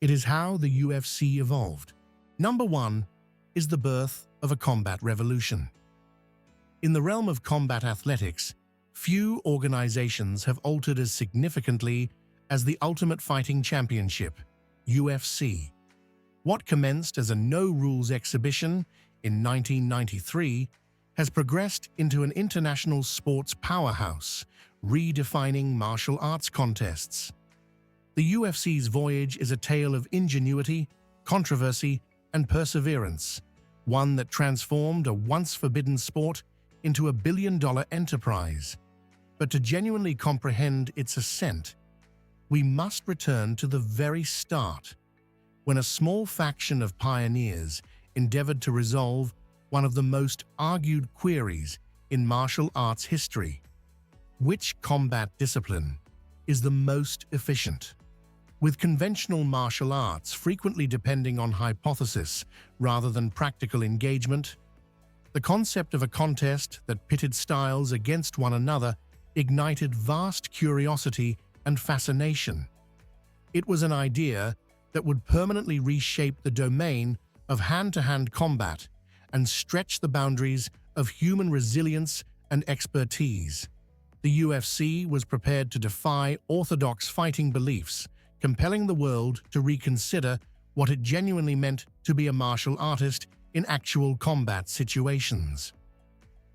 It is how the UFC evolved. Number 1 is the birth of a combat revolution. In the realm of combat athletics, few organizations have altered as significantly as the Ultimate Fighting Championship, UFC. What commenced as a no-rules exhibition in 1993 has progressed into an international sports powerhouse, redefining martial arts contests. The UFC's voyage is a tale of ingenuity, controversy, and perseverance, one that transformed a once-forbidden sport into a billion-dollar enterprise. But to genuinely comprehend its ascent, we must return to the very start, when a small faction of pioneers endeavored to resolve one of the most argued queries in martial arts history. Which combat discipline is the most efficient? With conventional martial arts frequently depending on hypothesis rather than practical engagement, the concept of a contest that pitted styles against one another ignited vast curiosity and fascination. It was an idea that would permanently reshape the domain of hand-to-hand combat and stretch the boundaries of human resilience and expertise. The UFC was prepared to defy orthodox fighting beliefs, compelling the world to reconsider what it genuinely meant to be a martial artist in actual combat situations.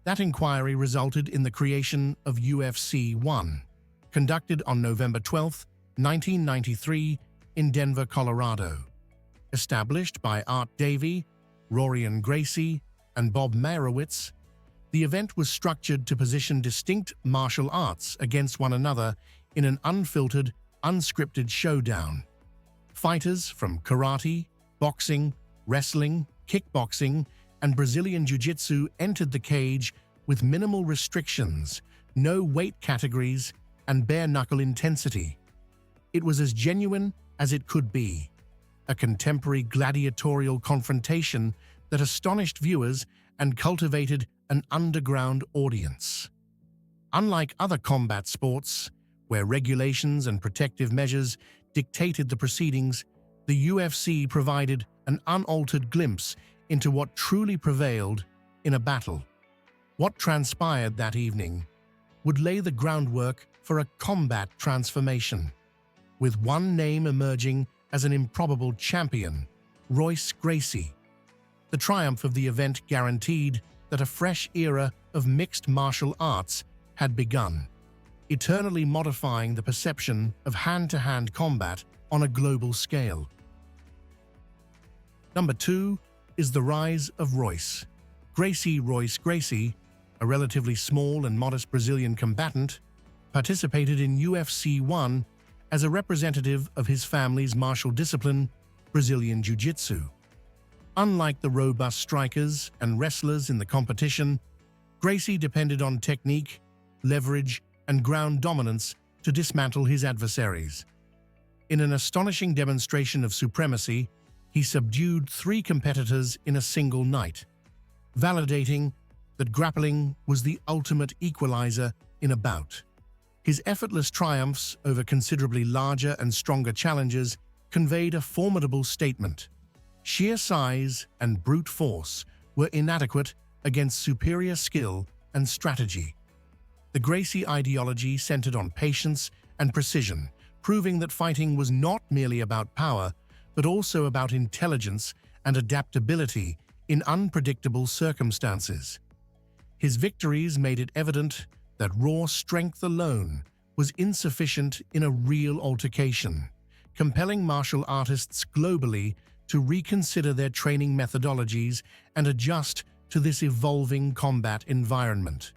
That inquiry resulted in the creation of UFC 1, conducted on November 12, 1993, in Denver, Colorado. Established by Art Davie, Rorion Gracie, and Bob Meyrowitz, the event was structured to position distinct martial arts against one another in an unfiltered, unscripted showdown. Fighters from karate, boxing, wrestling, kickboxing, and Brazilian Jiu-Jitsu entered the cage with minimal restrictions, no weight categories, and bare-knuckle intensity. It was as genuine as it could be, a contemporary gladiatorial confrontation that astonished viewers and cultivated an underground audience. Unlike other combat sports, where regulations and protective measures dictated the proceedings, the UFC provided an unaltered glimpse into what truly prevailed in a battle. What transpired that evening would lay the groundwork for a combat transformation, with one name emerging as an improbable champion, Royce Gracie. The triumph of the event guaranteed that a fresh era of mixed martial arts had begun, eternally modifying the perception of hand-to-hand combat on a global scale. Number 2 is the rise of Royce Gracie, a relatively small and modest Brazilian combatant, participated in UFC 1 as a representative of his family's martial discipline, Brazilian Jiu-Jitsu. Unlike the robust strikers and wrestlers in the competition, Gracie depended on technique, leverage, and ground dominance to dismantle his adversaries. In an astonishing demonstration of supremacy, he subdued 3 competitors in a single night, validating that grappling was the ultimate equalizer in a bout. His effortless triumphs over considerably larger and stronger challengers conveyed a formidable statement. Sheer size and brute force were inadequate against superior skill and strategy. The Gracie ideology centered on patience and precision, proving that fighting was not merely about power, but also about intelligence and adaptability in unpredictable circumstances. His victories made it evident that raw strength alone was insufficient in a real altercation, compelling martial artists globally to reconsider their training methodologies and adjust to this evolving combat environment.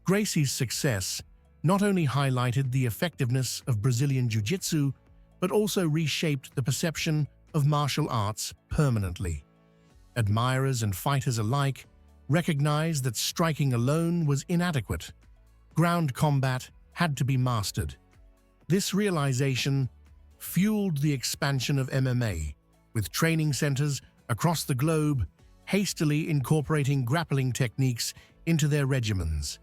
Gracie's success not only highlighted the effectiveness of Brazilian Jiu-Jitsu, but also reshaped the perception of martial arts permanently. Admirers and fighters alike recognized that striking alone was inadequate. Ground combat had to be mastered. This realization fueled the expansion of MMA, with training centers across the globe hastily incorporating grappling techniques into their regimens.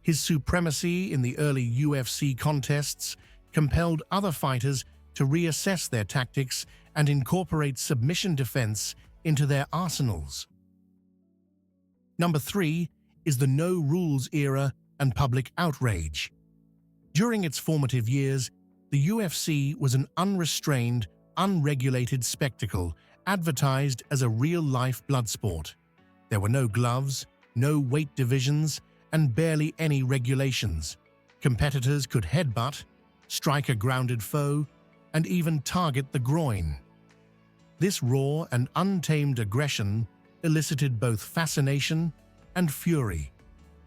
His supremacy in the early UFC contests compelled other fighters to reassess their tactics and incorporate submission defense into their arsenals. Number 3 is the no-rules era and public outrage. During its formative years, the UFC was an unrestrained, unregulated spectacle advertised as a real-life blood sport. There were no gloves, no weight divisions, and barely any regulations. Competitors could headbutt, strike a grounded foe, and even target the groin. This raw and untamed aggression elicited both fascination and fury.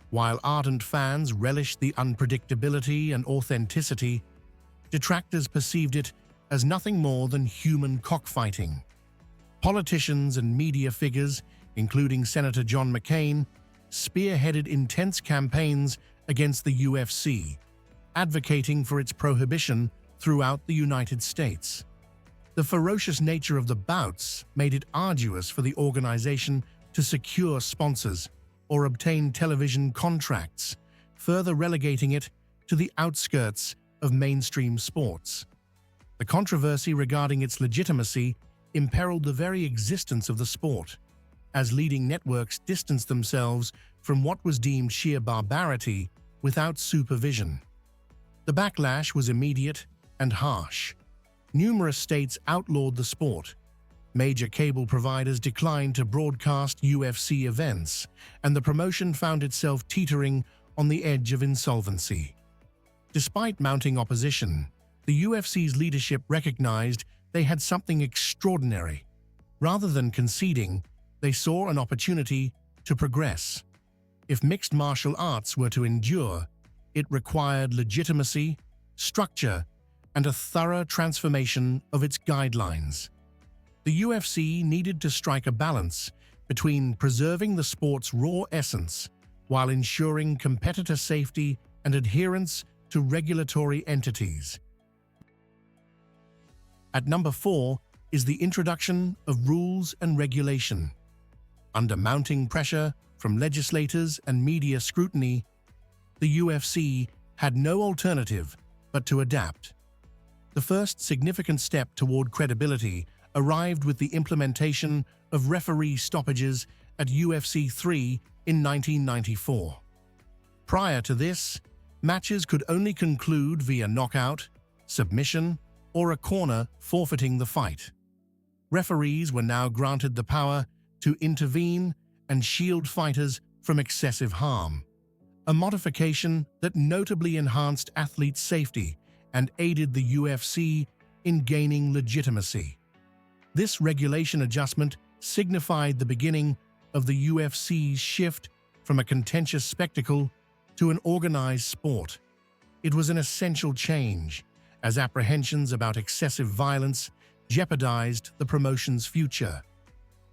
While ardent fans relished the unpredictability and authenticity, detractors perceived it as nothing more than human cockfighting. Politicians and media figures, including Senator John McCain, spearheaded intense campaigns against the UFC, advocating for its prohibition throughout the United States. The ferocious nature of the bouts made it arduous for the organization to secure sponsors or obtain television contracts, further relegating it to the outskirts of mainstream sports. The controversy regarding its legitimacy imperiled the very existence of the sport, as leading networks distanced themselves from what was deemed sheer barbarity without supervision. The backlash was immediate and harsh. Numerous states outlawed the sport. Major cable providers declined to broadcast UFC events, and the promotion found itself teetering on the edge of insolvency. Despite mounting opposition, the UFC's leadership recognized they had something extraordinary. Rather than conceding, they saw an opportunity to progress. If mixed martial arts were to endure, it required legitimacy, structure, and a thorough transformation of its guidelines. The UFC needed to strike a balance between preserving the sport's raw essence while ensuring competitor safety and adherence to regulatory entities. At number 4 is the introduction of rules and regulation. Under mounting pressure from legislators and media scrutiny, the UFC had no alternative but to adapt. The first significant step toward credibility arrived with the implementation of referee stoppages at UFC 3 in 1994. Prior to this, matches could only conclude via knockout, submission, or a corner forfeiting the fight. Referees were now granted the power to intervene and shield fighters from excessive harm, a modification that notably enhanced athletes' safety and aided the UFC in gaining legitimacy. This regulation adjustment signified the beginning of the UFC's shift from a contentious spectacle to an organized sport. It was an essential change, as apprehensions about excessive violence jeopardized the promotion's future.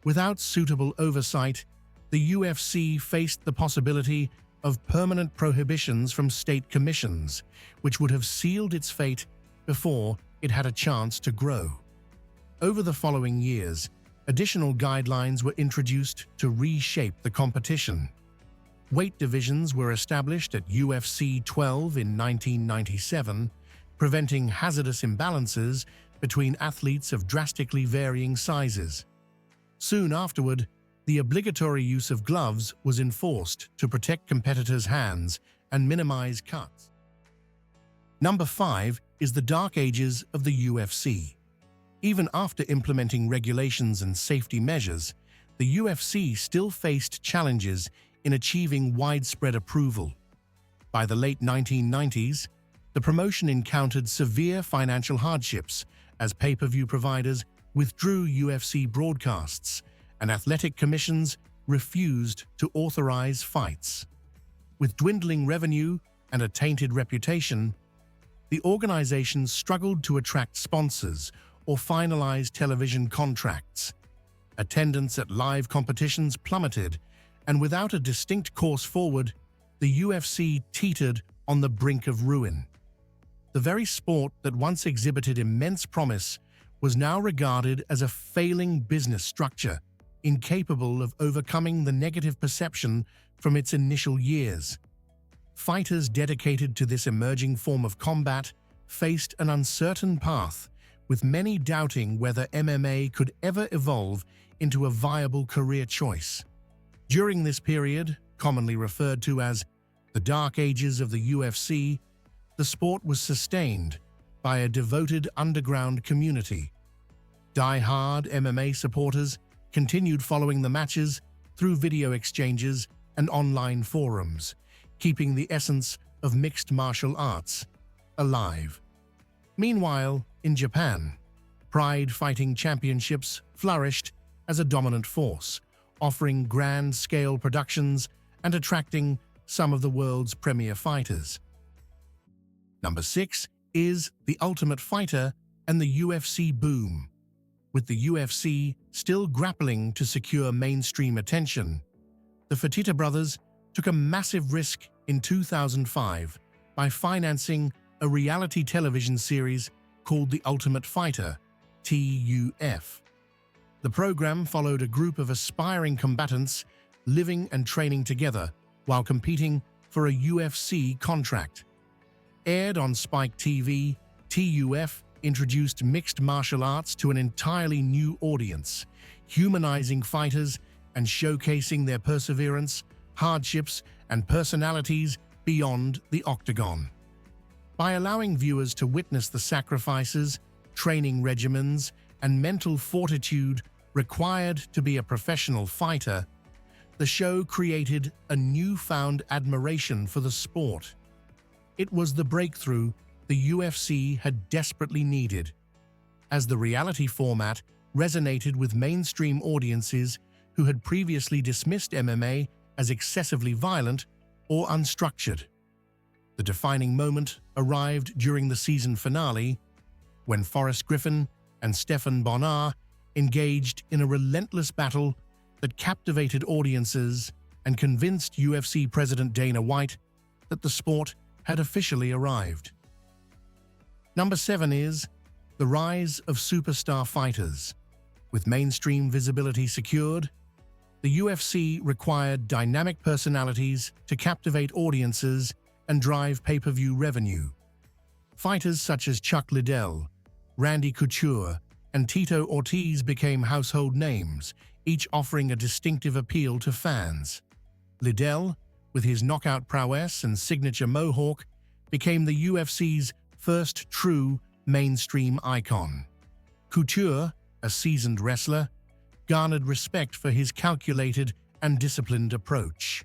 Without suitable oversight, the UFC faced the possibility of permanent prohibitions from state commissions, which would have sealed its fate before it had a chance to grow. Over the following years, additional guidelines were introduced to reshape the competition. Weight divisions were established at UFC 12 in 1997, preventing hazardous imbalances between athletes of drastically varying sizes. Soon afterward, the obligatory use of gloves was enforced to protect competitors' hands and minimize cuts. Number 5 is the dark ages of the UFC. Even after implementing regulations and safety measures, the UFC still faced challenges in achieving widespread approval. By the late 1990s, the promotion encountered severe financial hardships as pay-per-view providers withdrew UFC broadcasts and athletic commissions refused to authorize fights. With dwindling revenue and a tainted reputation, the organization struggled to attract sponsors or finalize television contracts. Attendance at live competitions plummeted, and without a distinct course forward, the UFC teetered on the brink of ruin. The very sport that once exhibited immense promise was now regarded as a failing business structure, incapable of overcoming the negative perception from its initial years. Fighters dedicated to this emerging form of combat faced an uncertain path with many doubting whether MMA could ever evolve into a viable career choice. During this period, commonly referred to as the Dark Ages of the UFC, the sport was sustained by a devoted underground community. Die-hard MMA supporters continued following the matches through video exchanges and online forums, keeping the essence of mixed martial arts alive. Meanwhile, in Japan, Pride Fighting Championships flourished as a dominant force, offering grand-scale productions and attracting some of the world's premier fighters. Number 6 is The Ultimate Fighter and the UFC boom. With the UFC still grappling to secure mainstream attention, the Fertitta brothers took a massive risk in 2005 by financing a reality television series called The Ultimate Fighter, TUF. The program followed a group of aspiring combatants living and training together while competing for a UFC contract. Aired on Spike TV, TUF introduced mixed martial arts to an entirely new audience, humanizing fighters and showcasing their perseverance, hardships, and personalities beyond the octagon. By allowing viewers to witness the sacrifices, training regimens, and mental fortitude required to be a professional fighter, the show created a newfound admiration for the sport. It was the breakthrough the UFC had desperately needed, as the reality format resonated with mainstream audiences who had previously dismissed MMA as excessively violent or unstructured. The defining moment arrived during the season finale, when Forrest Griffin and Stephan Bonnar engaged in a relentless battle that captivated audiences and convinced UFC President Dana White that the sport had officially arrived. Number 7 is The Rise of Superstar Fighters. With mainstream visibility secured, the UFC required dynamic personalities to captivate audiences and drive pay-per-view revenue. Fighters such as Chuck Liddell, Randy Couture, and Tito Ortiz became household names, each offering a distinctive appeal to fans. Liddell, with his knockout prowess and signature mohawk, became the UFC's first true mainstream icon. Couture, a seasoned wrestler, garnered respect for his calculated and disciplined approach.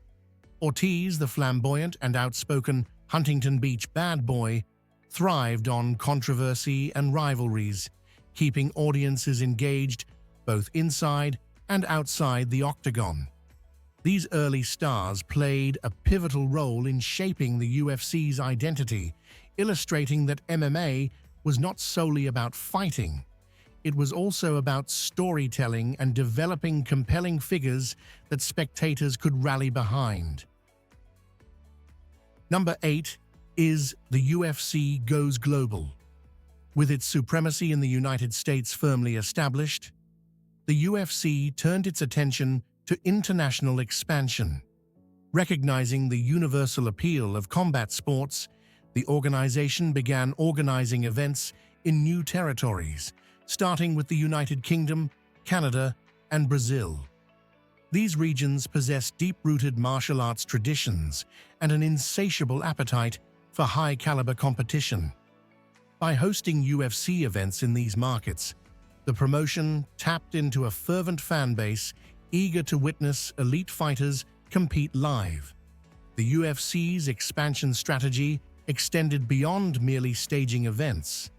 Ortiz, the flamboyant and outspoken Huntington Beach bad boy, thrived on controversy and rivalries, keeping audiences engaged both inside and outside the octagon. These early stars played a pivotal role in shaping the UFC's identity, illustrating that MMA was not solely about fighting. It was also about storytelling and developing compelling figures that spectators could rally behind. Number 8 is The UFC Goes Global. With its supremacy in the United States firmly established, the UFC turned its attention to international expansion. Recognizing the universal appeal of combat sports, the organization began organizing events in new territories, starting with the United Kingdom, Canada, and Brazil. These regions possess deep-rooted martial arts traditions and an insatiable appetite for high-caliber competition. By hosting UFC events in these markets, the promotion tapped into a fervent fan base eager to witness elite fighters compete live. The UFC's expansion strategy extended beyond merely staging events.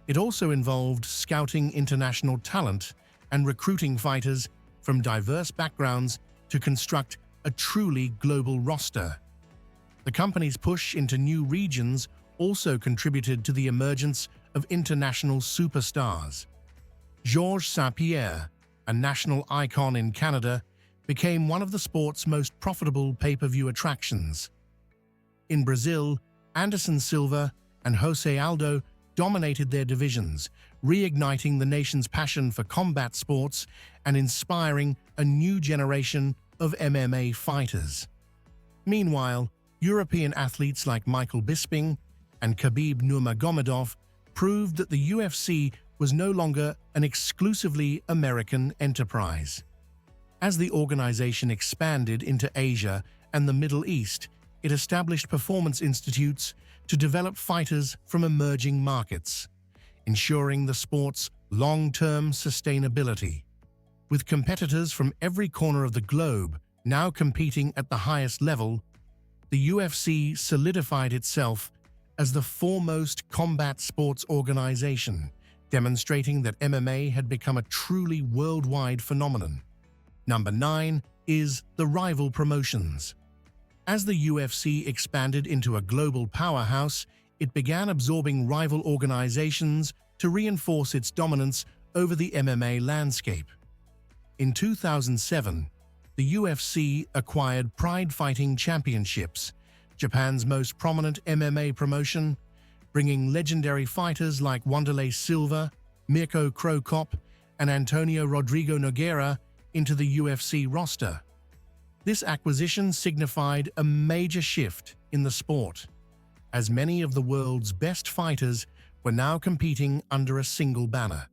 It also involved scouting international talent and recruiting fighters from diverse backgrounds to construct a truly global roster. The company's push into new regions also contributed to the emergence of international superstars. Georges St-Pierre, a national icon in Canada, became one of the sport's most profitable pay-per-view attractions. In Brazil, Anderson Silva and Jose Aldo dominated their divisions, reigniting the nation's passion for combat sports and inspiring a new generation of MMA fighters. Meanwhile, European athletes like Michael Bisping and Khabib Nurmagomedov proved that the UFC was no longer an exclusively American enterprise. As the organization expanded into Asia and the Middle East, it established performance institutes to develop fighters from emerging markets, ensuring the sport's long-term sustainability. With competitors from every corner of the globe now competing at the highest level, the UFC solidified itself as the foremost combat sports organization, demonstrating that MMA had become a truly worldwide phenomenon. Number 9 is the rival promotions. As the UFC expanded into a global powerhouse, it began absorbing rival organizations to reinforce its dominance over the MMA landscape. In 2007, the UFC acquired Pride Fighting Championships, Japan's most prominent MMA promotion, bringing legendary fighters like Wanderlei Silva, Mirko Cro Cop, and Antonio Rodrigo Nogueira into the UFC roster. This acquisition signified a major shift in the sport, as many of the world's best fighters were now competing under a single banner.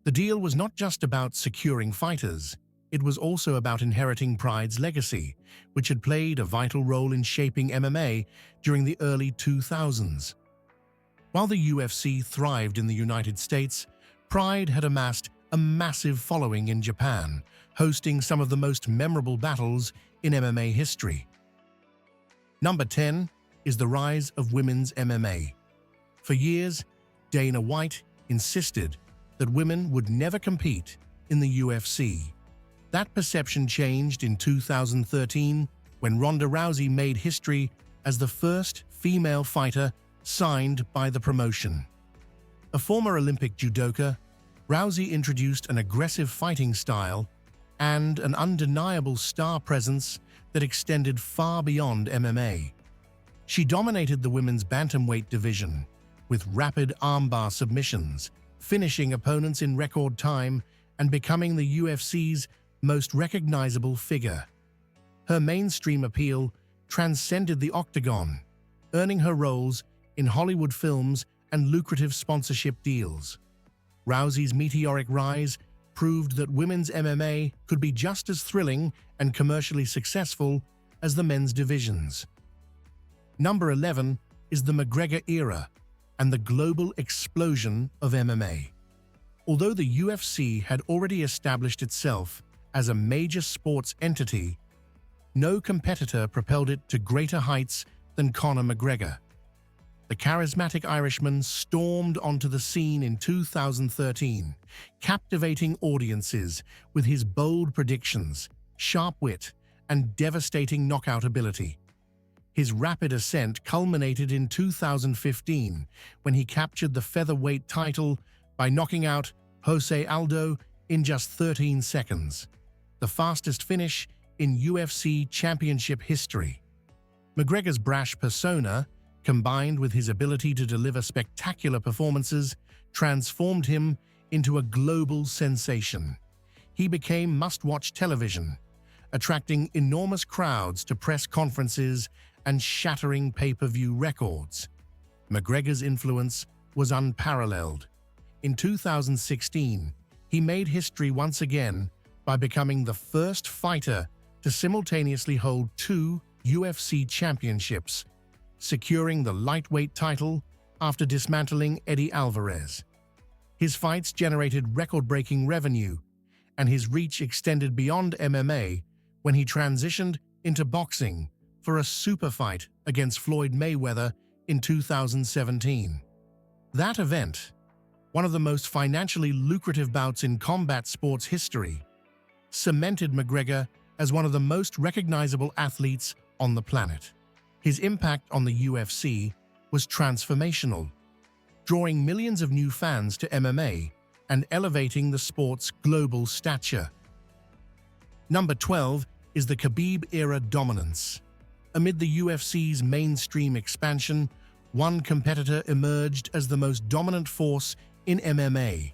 The deal was not just about securing fighters, it was also about inheriting Pride's legacy, which had played a vital role in shaping MMA during the early 2000s. While the UFC thrived in the United States, Pride had amassed a massive following in Japan, hosting some of the most memorable battles in MMA history. Number 10 is the rise of women's MMA. For years, Dana White insisted that women would never compete in the UFC. That perception changed in 2013 when Ronda Rousey made history as the first female fighter signed by the promotion. A former Olympic judoka, Rousey introduced an aggressive fighting style and an undeniable star presence that extended far beyond MMA. She dominated the women's bantamweight division with rapid armbar submissions, finishing opponents in record time and becoming the UFC's most recognizable figure. Her mainstream appeal transcended the octagon, earning her roles in Hollywood films and lucrative sponsorship deals. Rousey's meteoric rise proved that women's MMA could be just as thrilling and commercially successful as the men's divisions. Number 11 is the McGregor era and the global explosion of MMA. Although the UFC had already established itself as a major sports entity, no competitor propelled it to greater heights than Conor McGregor. The charismatic Irishman stormed onto the scene in 2013, captivating audiences with his bold predictions, sharp wit, and devastating knockout ability. His rapid ascent culminated in 2015 when he captured the featherweight title by knocking out Jose Aldo in just 13 seconds, the fastest finish in UFC championship history. McGregor's brash persona, combined with his ability to deliver spectacular performances, transformed him into a global sensation. He became must-watch television, attracting enormous crowds to press conferences and shattering pay-per-view records. McGregor's influence was unparalleled. In 2016, he made history once again by becoming the first fighter to simultaneously hold 2 UFC championships, securing the lightweight title after dismantling Eddie Alvarez. His fights generated record-breaking revenue, and his reach extended beyond MMA when he transitioned into boxing for a super fight against Floyd Mayweather in 2017. That event, one of the most financially lucrative bouts in combat sports history, cemented McGregor as one of the most recognizable athletes on the planet. His impact on the UFC was transformational, drawing millions of new fans to MMA and elevating the sport's global stature. Number 12 is the Khabib-era dominance. Amid the UFC's mainstream expansion, one competitor emerged as the most dominant force in MMA,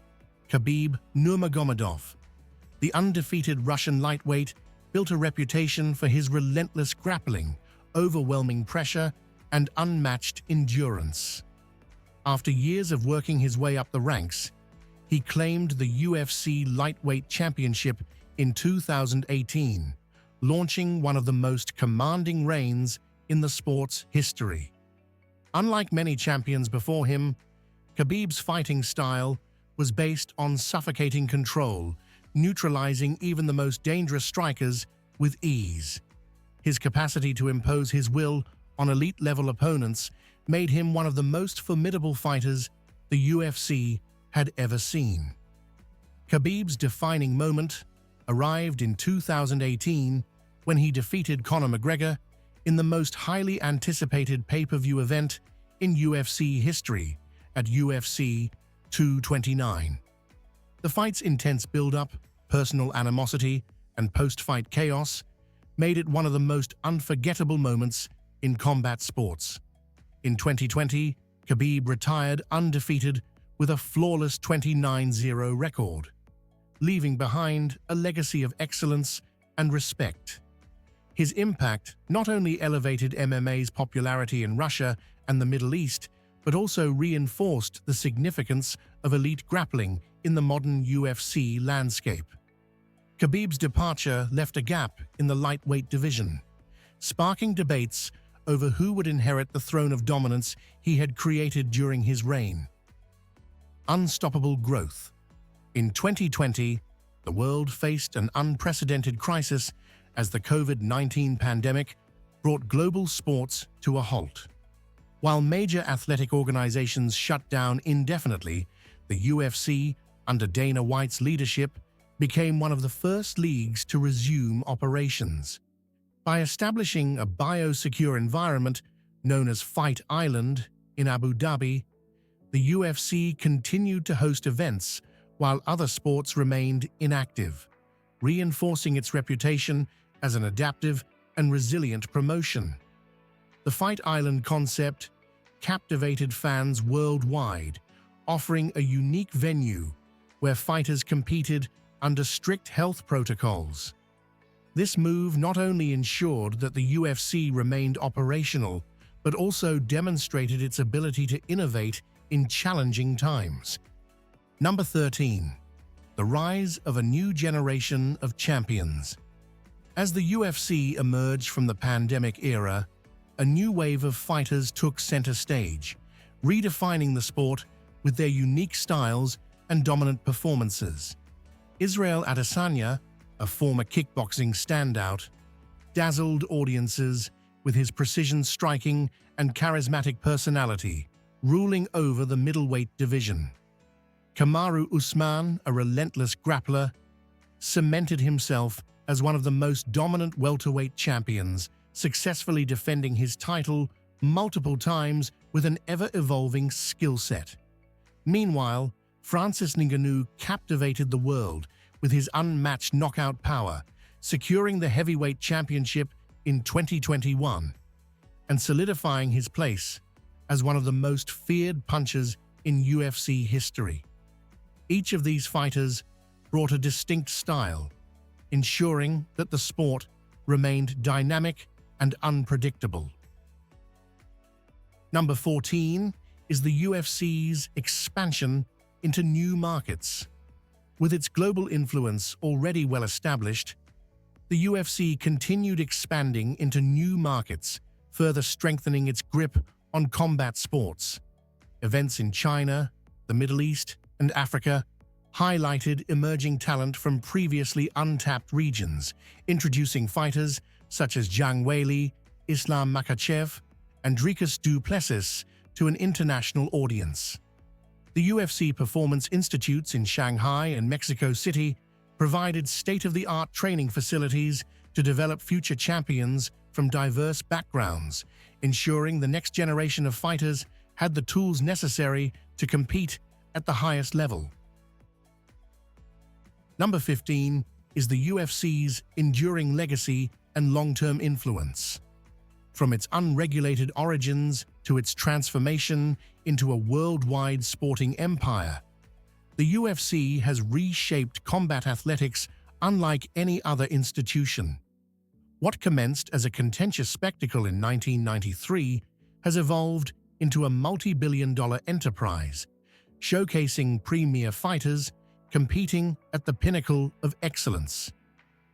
Khabib Nurmagomedov. The undefeated Russian lightweight built a reputation for his relentless grappling, overwhelming pressure, and unmatched endurance. After years of working his way up the ranks, he claimed the UFC Lightweight Championship in 2018, launching one of the most commanding reigns in the sport's history. Unlike many champions before him, Khabib's fighting style was based on suffocating control, neutralizing even the most dangerous strikers with ease. His capacity to impose his will on elite-level opponents made him one of the most formidable fighters the UFC had ever seen. Khabib's defining moment arrived in 2018 when he defeated Conor McGregor in the most highly anticipated pay-per-view event in UFC history at UFC 229. The fight's intense build-up, personal animosity, and post-fight chaos made it one of the most unforgettable moments in combat sports. In 2020, Khabib retired undefeated with a flawless 29-0 record, leaving behind a legacy of excellence and respect. His impact not only elevated MMA's popularity in Russia and the Middle East, but also reinforced the significance of elite grappling in the modern UFC landscape. Khabib's departure left a gap in the lightweight division, sparking debates over who would inherit the throne of dominance he had created during his reign. Unstoppable growth. In 2020, the world faced an unprecedented crisis as the COVID-19 pandemic brought global sports to a halt. While major athletic organizations shut down indefinitely, the UFC, under Dana White's leadership, became one of the first leagues to resume operations. By establishing a biosecure environment known as Fight Island in Abu Dhabi, the UFC continued to host events while other sports remained inactive, reinforcing its reputation as an adaptive and resilient promotion. The Fight Island concept captivated fans worldwide, offering a unique venue where fighters competed under strict health protocols. This move not only ensured that the UFC remained operational, but also demonstrated its ability to innovate in challenging times. Number 13. The rise of a new generation of champions. As the UFC emerged from the pandemic era, a new wave of fighters took center stage, redefining the sport with their unique styles and dominant performances. Israel Adesanya, a former kickboxing standout, dazzled audiences with his precision striking and charismatic personality, ruling over the middleweight division. Kamaru Usman, a relentless grappler, cemented himself as one of the most dominant welterweight champions, successfully defending his title multiple times with an ever-evolving skill set. Meanwhile, Francis Ngannou captivated the world with his unmatched knockout power, securing the heavyweight championship in 2021 and solidifying his place as one of the most feared punchers in UFC history. Each of these fighters brought a distinct style, ensuring that the sport remained dynamic and unpredictable. Number 14 is the UFC's expansion into new markets. With its global influence already well established, the UFC continued expanding into new markets, further strengthening its grip on combat sports. Events in China, the Middle East, and Africa highlighted emerging talent from previously untapped regions, introducing fighters such as Zhang Weili, Islam Makhachev, and Dricus du Plessis to an international audience. The UFC Performance Institutes in Shanghai and Mexico City provided state-of-the-art training facilities to develop future champions from diverse backgrounds, ensuring the next generation of fighters had the tools necessary to compete at the highest level. Number 15 is the UFC's enduring legacy and long-term influence. From its unregulated origins to its transformation into a worldwide sporting empire, the UFC has reshaped combat athletics unlike any other institution. What commenced as a contentious spectacle in 1993 has evolved into a multi-billion-dollar enterprise, showcasing premier fighters competing at the pinnacle of excellence.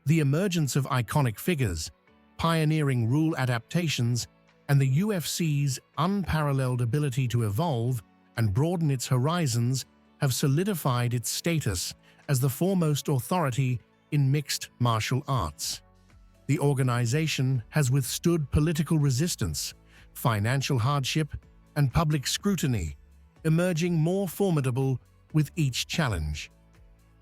The emergence of iconic figures, pioneering rule adaptations, and the UFC's unparalleled ability to evolve and broaden its horizons have solidified its status as the foremost authority in mixed martial arts. The organization has withstood political resistance, financial hardship, and public scrutiny, emerging more formidable with each challenge.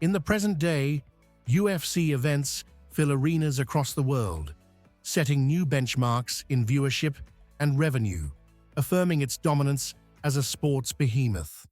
In the present day, UFC events fill arenas across the world, setting new benchmarks in viewership and revenue, affirming its dominance as a sports behemoth.